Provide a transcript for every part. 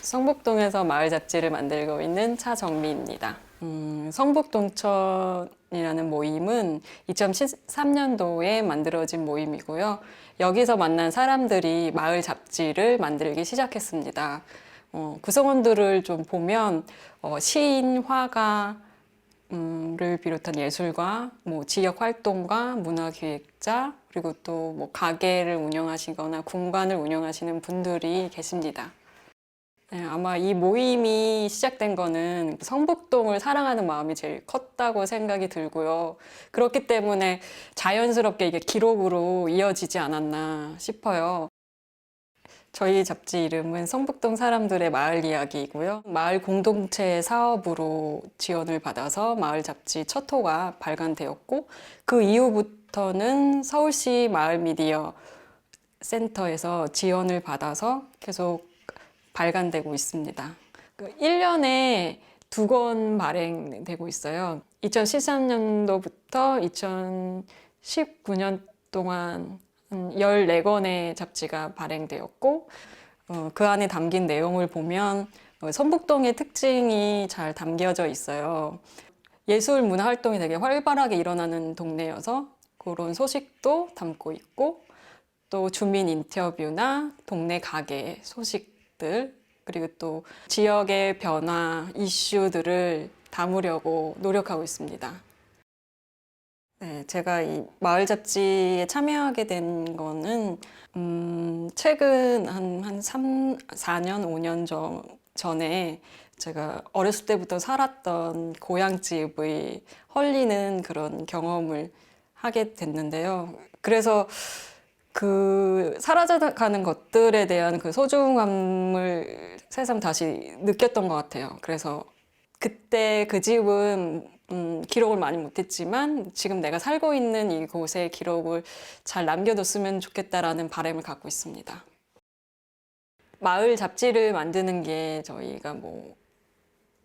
성북동에서 마을 잡지를 만들고 있는 차정미입니다. 성북동천이라는 모임은 2013년도에 만들어진 모임이고요. 여기서 만난 사람들이 마을 잡지를 만들기 시작했습니다. 구성원들을 좀 보면 시인, 화가, 를 비롯한 예술가, 지역 활동가, 문화기획자, 그리고 또 가게를 운영하시거나 공간을 운영하시는 분들이 계십니다. 네, 아마 이 모임이 시작된 거는 성북동을 사랑하는 마음이 제일 컸다고 생각이 들고요. 그렇기 때문에 자연스럽게 이게 기록으로 이어지지 않았나 싶어요. 저희 잡지 이름은 성북동 사람들의 마을 이야기이고요. 마을 공동체 사업으로 지원을 받아서 마을 잡지 첫 호가 발간되었고, 그 이후부터는 서울시 마을 미디어 센터에서 지원을 받아서 계속 발간되고 있습니다. 1년에 2권 발행되고 있어요. 2013년도부터 2019년 동안 14권의 잡지가 발행되었고, 그 안에 담긴 내용을 보면 성북동의 특징이 잘 담겨져 있어요. 예술 문화 활동이 되게 활발하게 일어나는 동네여서 그런 소식도 담고 있고, 또 주민 인터뷰나 동네 가게 소식들, 그리고 또 지역의 변화, 이슈들을 담으려고 노력하고 있습니다. 네, 제가 이 마을 잡지에 참여하게 된 거는 최근 한 4년, 5년 전에 제가 어렸을 때부터 살았던 고향집의 헐리는 그런 경험을 하게 됐는데요. 그래서 그 사라져가는 것들에 대한 그 소중함을 새삼 다시 느꼈던 것 같아요. 그래서 그때 그 집은 기록을 많이 못했지만 지금 내가 살고 있는 이곳의 기록을 잘 남겨뒀으면 좋겠다라는 바람을 갖고 있습니다. 마을 잡지를 만드는 게 저희가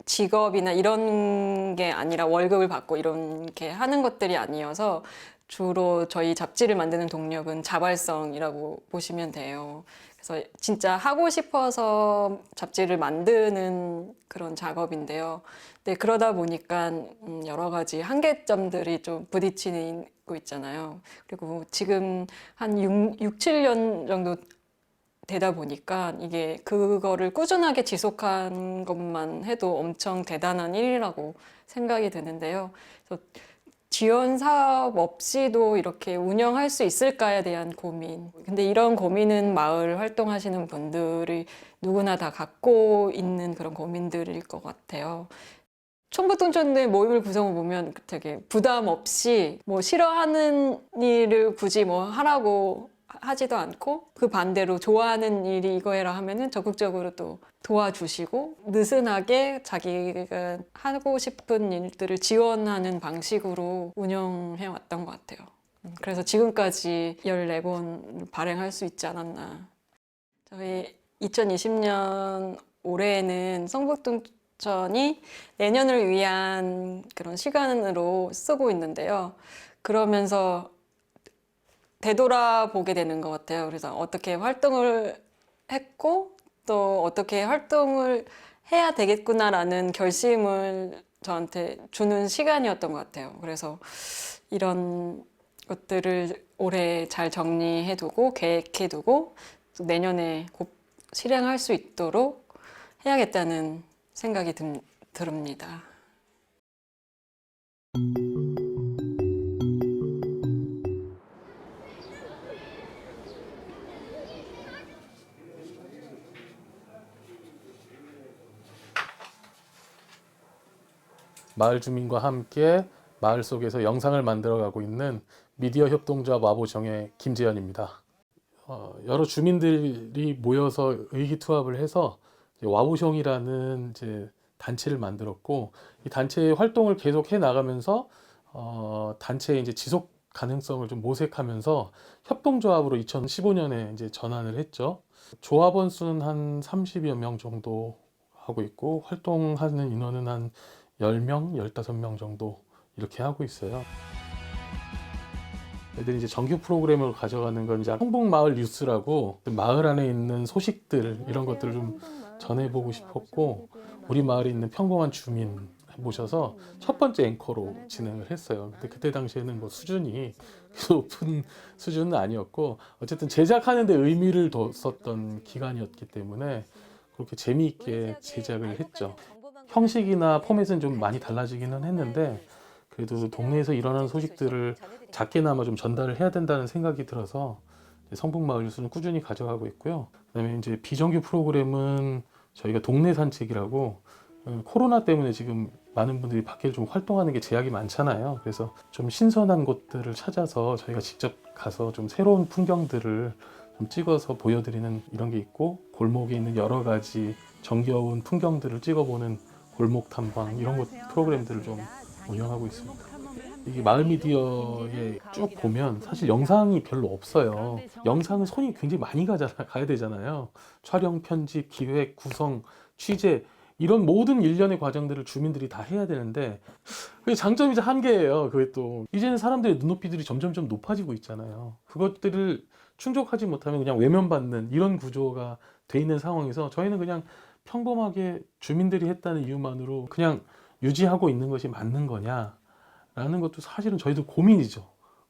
직업이나 이런 게 아니라 월급을 받고 이렇게 하는 것들이 아니어서 주로 저희 잡지를 만드는 동력은 자발성이라고 보시면 돼요. 그래서 진짜 하고 싶어서 잡지를 만드는 그런 작업인데요. 네, 그러다 보니까 여러 가지 한계점들이 좀 부딪히고 있잖아요. 그리고 지금 한 7년 정도 되다 보니까 이게 그거를 꾸준하게 지속한 것만 해도 엄청 대단한 일이라고 생각이 드는데요. 그래서 지원 사업 없이도 이렇게 운영할 수 있을까에 대한 고민. 근데 이런 고민은 마을 활동하시는 분들이 누구나 다 갖고 있는 그런 고민들일 것 같아요. 충북동천의 모임을 구성을 보면 되게 부담 없이 싫어하는 일을 굳이 하라고 하지도 않고, 그 반대로 좋아하는 일이 이거해라 하면은 적극적으로 또 도와주시고 느슨하게 자기가 하고 싶은 일들을 지원하는 방식으로 운영해 왔던 것 같아요. 그래서 지금까지 14권 발행할 수 있지 않았나. 저희 2020년 올해에는 성북동천이 내년을 위한 그런 시간으로 쓰고 있는데요. 그러면서 되돌아보게 되는 것 같아요. 그래서 어떻게 활동을 했고 또 어떻게 활동을 해야 되겠구나라는 결심을 저한테 주는 시간이었던 것 같아요. 그래서 이런 것들을 올해 잘 정리해두고 계획해두고 내년에 곧 실행할 수 있도록 해야겠다는 생각이 듭니다. 마을 주민과 함께 마을 속에서 영상을 만들어가고 있는 미디어 협동조합 와보정의 김재현입니다. 여러 주민들이 모여서 의기투합을 해서 와보정이라는 단체를 만들었고, 이 단체의 활동을 계속 해 나가면서 단체의 지속 가능성을 좀 모색하면서 협동조합으로 2015년에 전환을 했죠. 조합원 수는 한 30여 명 정도 하고 있고, 활동하는 인원은 한 10명, 15명 정도 이렇게 하고 있어요. 애들이 정규 프로그램을 가져가는 건 성북마을 뉴스라고 마을 안에 있는 소식들 이런 것들을 좀 전해보고 싶었고 우리 마을에 있는 평범한 주민 모셔서 첫 번째 앵커로 진행을 했어요. 근데 그때 당시에는 뭐 수준이 높은 수준은 아니었고 어쨌든 제작하는 데 의미를 뒀었던 기간이었기 때문에 그렇게 재미있게 제작을 했죠. 형식이나 포맷은 좀 많이 달라지기는 했는데 그래도 동네에서 일어나는 소식들을 작게나마 좀 전달을 해야 된다는 생각이 들어서 성북마을 뉴스는 꾸준히 가져가고 있고요. 그다음에 이제 비정규 프로그램은 저희가 동네 산책이라고 코로나 때문에 지금 많은 분들이 밖에 좀 활동하는 게 제약이 많잖아요. 그래서 좀 신선한 곳들을 찾아서 저희가 직접 가서 좀 새로운 풍경들을 좀 찍어서 보여드리는 이런 게 있고 골목에 있는 여러 가지 정겨운 풍경들을 찍어보는 골목 탐방 이런 것 프로그램들을 좀 운영하고 있습니다. 이게 마을 미디어에 쭉 보면 사실 영상이 별로 없어요. 영상은 손이 굉장히 많이 가야 되잖아요. 촬영, 편집, 기획, 구성, 취재 이런 모든 일련의 과정들을 주민들이 다 해야 되는데 그게 장점이자 한계예요. 그게 또 이제는 사람들의 눈높이들이 점점점 높아지고 있잖아요. 그것들을 충족하지 못하면 그냥 외면받는 이런 구조가 돼 있는 상황에서 저희는 그냥 평범하게 주민들이 했다는 이유만으로 그냥 유지하고 있는 것이 맞는 거냐라는 것도 사실은 저희도 고민이죠.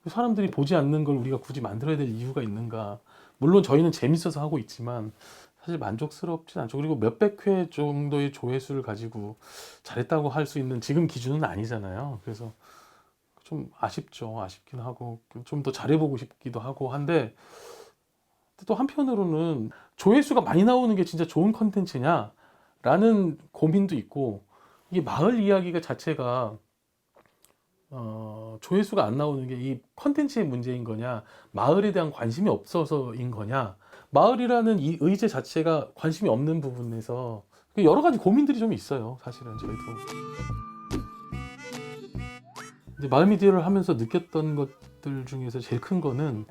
사람들이 보지 않는 걸 우리가 굳이 만들어야 될 이유가 있는가. 물론 저희는 재밌어서 하고 있지만 사실 만족스럽진 않죠. 그리고 몇백 회 정도의 조회수를 가지고 잘했다고 할 수 있는 지금 기준은 아니잖아요. 그래서 좀 아쉽죠. 아쉽긴 하고 좀 더 잘해보고 싶기도 하고 한데 또 한편으로는 조회수가 많이 나오는 게 진짜 좋은 컨텐츠냐 라는 고민도 있고 이게 마을 이야기가 자체가 조회수가 안 나오는 게 이 컨텐츠의 문제인 거냐 마을에 대한 관심이 없어서인 거냐 마을이라는 이 의제 자체가 관심이 없는 부분에서 여러 가지 고민들이 좀 있어요. 사실은 저희도 이제 마을 미디어를 하면서 느꼈던 것들 중에서 제일 큰 거는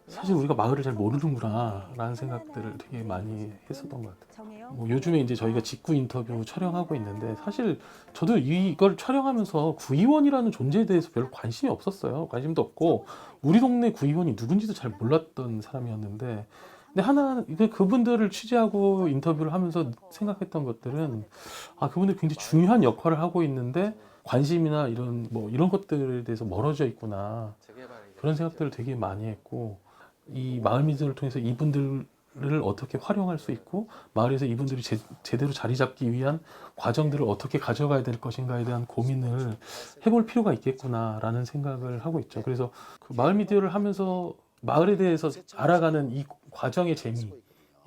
사실 우리가 마을을 잘 모르는구나 라는 생각들을 되게 많이 했었던 것 같아요. 뭐 요즘에 이제 저희가 직구 인터뷰 촬영하고 있는데 사실 저도 이걸 촬영하면서 구의원이라는 존재에 대해서 별로 관심이 없었어요. 관심도 없고 우리 동네 구의원이 누군지도 잘 몰랐던 사람이었는데 근데 그분들을 취재하고 인터뷰를 하면서 생각했던 것들은 그분들이 굉장히 중요한 역할을 하고 있는데 관심이나 이런 것들에 대해서 멀어져 있구나 그런 생각들을 되게 많이 했고 이 마을 미디어를 통해서 이분들을 어떻게 활용할 수 있고 마을에서 이분들이 제대로 자리 잡기 위한 과정들을 어떻게 가져가야 될 것인가에 대한 고민을 해볼 필요가 있겠구나라는 생각을 하고 있죠. 그래서 그 마을 미디어를 하면서 마을에 대해서 알아가는 이 과정의 재미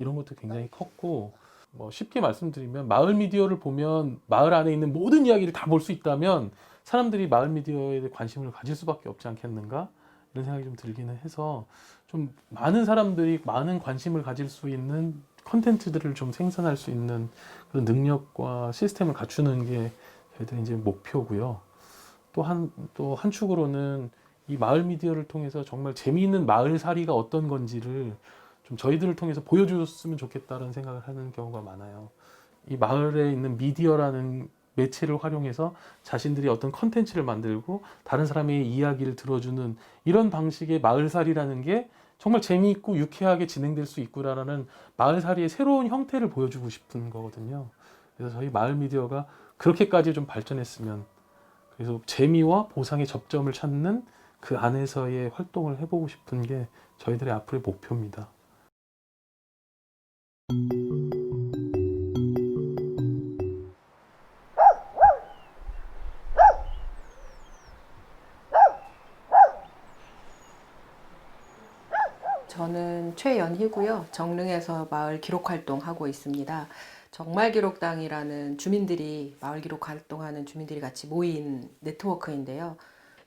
이런 것도 굉장히 컸고 뭐 쉽게 말씀드리면 마을 미디어를 보면 마을 안에 있는 모든 이야기를 다 볼 수 있다면 사람들이 마을 미디어에 대해 관심을 가질 수밖에 없지 않겠는가 이런 생각이 좀 들기는 해서 좀 많은 사람들이 많은 관심을 가질 수 있는 컨텐츠들을 좀 생산할 수 있는 그런 능력과 시스템을 갖추는 게 저희들의 이제 목표고요. 또 한 축으로는 이 마을 미디어를 통해서 정말 재미있는 마을살이가 어떤 건지를 좀 저희들을 통해서 보여줬으면 좋겠다는 생각을 하는 경우가 많아요. 이 마을에 있는 미디어라는 매체를 활용해서 자신들이 어떤 컨텐츠를 만들고 다른 사람의 이야기를 들어주는 이런 방식의 마을살이라는 게 정말 재미있고 유쾌하게 진행될 수 있구나라는 마을살이의 새로운 형태를 보여주고 싶은 거거든요. 그래서 저희 마을 미디어가 그렇게까지 좀 발전했으면 그래서 재미와 보상의 접점을 찾는 그 안에서의 활동을 해보고 싶은 게 저희들의 앞으로의 목표입니다. 저는 최연희고요. 정릉에서 마을 기록 활동하고 있습니다. 정말기록당이라는 주민들이 마을 기록 활동하는 주민들이 같이 모인 네트워크인데요.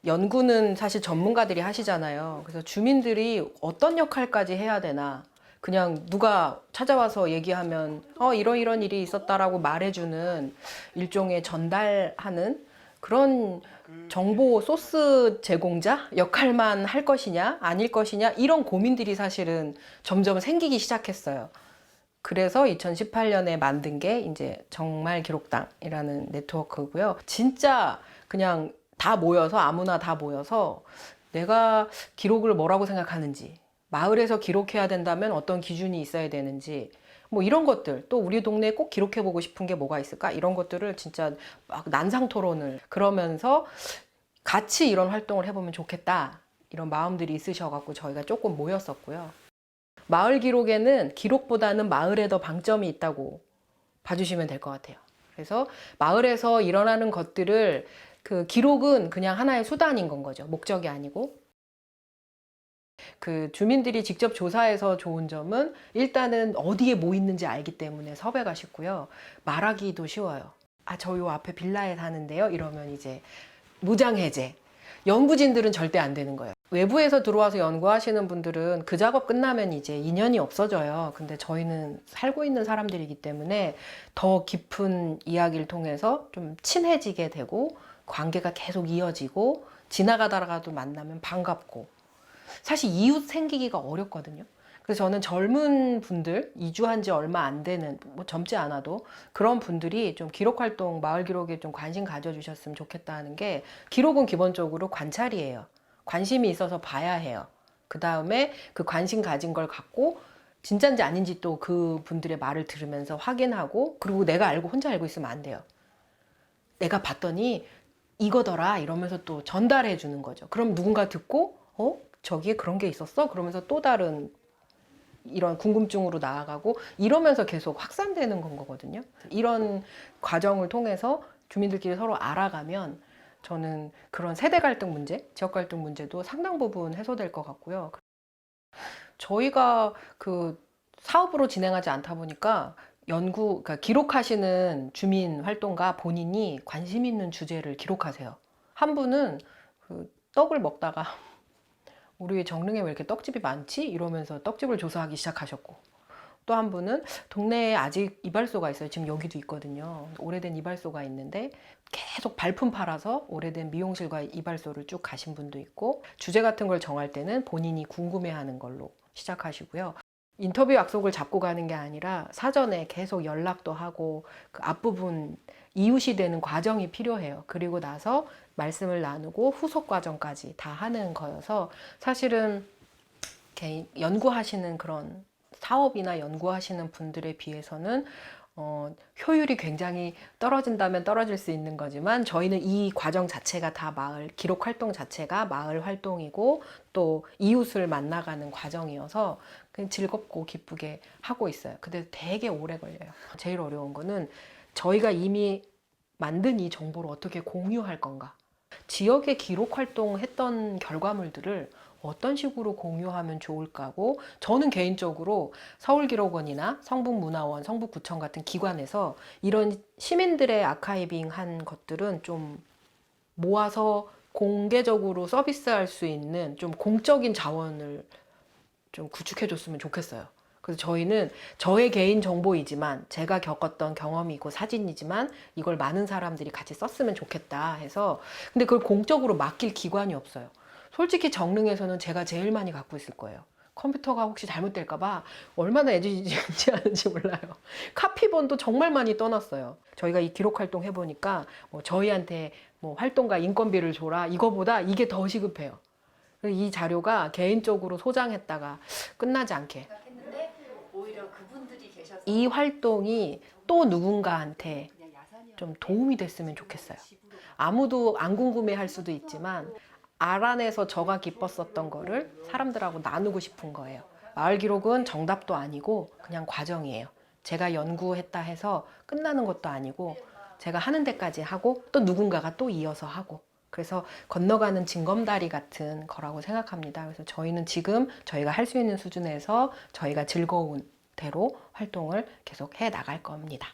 연구는 사실 전문가들이 하시잖아요. 그래서 주민들이 어떤 역할까지 해야 되나 그냥 누가 찾아와서 얘기하면 이런 일이 있었다라고 말해주는 일종의 전달하는 그런 정보 소스 제공자 역할만 할 것이냐 아닐 것이냐 이런 고민들이 사실은 점점 생기기 시작했어요. 그래서 2018년에 만든 게 이제 정말기록당이라는 네트워크고요. 진짜 그냥 다 모여서 아무나 다 모여서 내가 기록을 뭐라고 생각하는지 마을에서 기록해야 된다면 어떤 기준이 있어야 되는지 뭐 이런 것들, 또 우리 동네에 꼭 기록해보고 싶은 게 뭐가 있을까? 이런 것들을 진짜 막 난상 토론을 그러면서 같이 이런 활동을 해보면 좋겠다. 이런 마음들이 있으셔갖고 저희가 조금 모였었고요. 마을 기록에는 기록보다는 마을에 더 방점이 있다고 봐주시면 될 것 같아요. 그래서 마을에서 일어나는 것들을 그 기록은 그냥 하나의 수단인 건 거죠. 목적이 아니고. 그 주민들이 직접 조사해서 좋은 점은 일단은 어디에 뭐 있는지 알기 때문에 섭외가 쉽고요. 말하기도 쉬워요. 아, 저 요 앞에 빌라에 사는데요. 이러면 이제 무장해제. 연구진들은 절대 안 되는 거예요. 외부에서 들어와서 연구하시는 분들은 그 작업 끝나면 이제 인연이 없어져요. 근데 저희는 살고 있는 사람들이기 때문에 더 깊은 이야기를 통해서 좀 친해지게 되고 관계가 계속 이어지고 지나가다가도 만나면 반갑고 사실 이웃 생기기가 어렵거든요. 그래서 저는 젊은 분들, 이주한 지 얼마 안 되는, 뭐 젊지 않아도 그런 분들이 좀 기록활동, 마을 기록에 좀 관심 가져주셨으면 좋겠다는 게 기록은 기본적으로 관찰이에요. 관심이 있어서 봐야 해요. 그 다음에 그 관심 가진 걸 갖고 진짜인지 아닌지 또 그 분들의 말을 들으면서 확인하고 그리고 내가 알고 혼자 알고 있으면 안 돼요. 내가 봤더니 이거더라 이러면서 또 전달해 주는 거죠. 그럼 누군가 듣고 저기에 그런 게 있었어? 그러면서 또 다른 이런 궁금증으로 나아가고 이러면서 계속 확산되는 건 거거든요. 이런 과정을 통해서 주민들끼리 서로 알아가면 저는 그런 세대 갈등 문제, 지역 갈등 문제도 상당 부분 해소될 것 같고요. 저희가 그 사업으로 진행하지 않다 보니까 그러니까 기록하시는 주민 활동가 본인이 관심 있는 주제를 기록하세요. 한 분은 그 떡을 먹다가 우리 정릉에 왜 이렇게 떡집이 많지? 이러면서 떡집을 조사하기 시작하셨고 또 한 분은 동네에 아직 이발소가 있어요. 지금 여기도 있거든요. 오래된 이발소가 있는데 계속 발품 팔아서 오래된 미용실과 이발소를 쭉 가신 분도 있고 주제 같은 걸 정할 때는 본인이 궁금해하는 걸로 시작하시고요. 인터뷰 약속을 잡고 가는 게 아니라 사전에 계속 연락도 하고 그 앞부분 이웃이 되는 과정이 필요해요. 그리고 나서 말씀을 나누고 후속 과정까지 다 하는 거여서 사실은 연구하시는 그런 사업이나 연구하시는 분들에 비해서는 효율이 굉장히 떨어진다면 떨어질 수 있는 거지만 저희는 이 과정 자체가 다 마을 기록 활동 자체가 마을 활동이고 또 이웃을 만나가는 과정이어서 그냥 즐겁고 기쁘게 하고 있어요. 근데 되게 오래 걸려요. 제일 어려운 거는 저희가 이미 만든 이 정보를 어떻게 공유할 건가. 지역에 기록 활동했던 결과물들을 어떤 식으로 공유하면 좋을까고 저는 개인적으로 서울기록원이나 성북문화원, 성북구청 같은 기관에서 이런 시민들의 아카이빙 한 것들은 좀 모아서 공개적으로 서비스할 수 있는 좀 공적인 자원을 좀 구축해 줬으면 좋겠어요. 그래서 저희는 저의 개인 정보이지만 제가 겪었던 경험이고 사진이지만 이걸 많은 사람들이 같이 썼으면 좋겠다 해서 근데 그걸 공적으로 맡길 기관이 없어요. 솔직히 정릉에서는 제가 제일 많이 갖고 있을 거예요. 컴퓨터가 혹시 잘못될까봐 얼마나 애지중지하는지 몰라요. 카피본도 정말 많이 떠났어요. 저희가 이 기록 활동 해보니까 뭐 저희한테 뭐 활동가 인건비를 줘라 이거보다 이게 더 시급해요. 이 자료가 개인적으로 소장했다가 끝나지 않게 오히려 그분들이 계셔서 이 활동이 또 누군가한테 좀 도움이 됐으면 좋겠어요. 아무도 안 궁금해할 수도 있지만 알아내서 저가 기뻤었던 거를 사람들하고 나누고 싶은 거예요. 마을 기록은 정답도 아니고 그냥 과정이에요. 제가 연구했다 해서 끝나는 것도 아니고 제가 하는 데까지 하고 또 누군가가 또 이어서 하고 그래서 건너가는 징검다리 같은 거라고 생각합니다. 그래서 저희는 지금 저희가 할 수 있는 수준에서 저희가 즐거운 대로 활동을 계속 해 나갈 겁니다.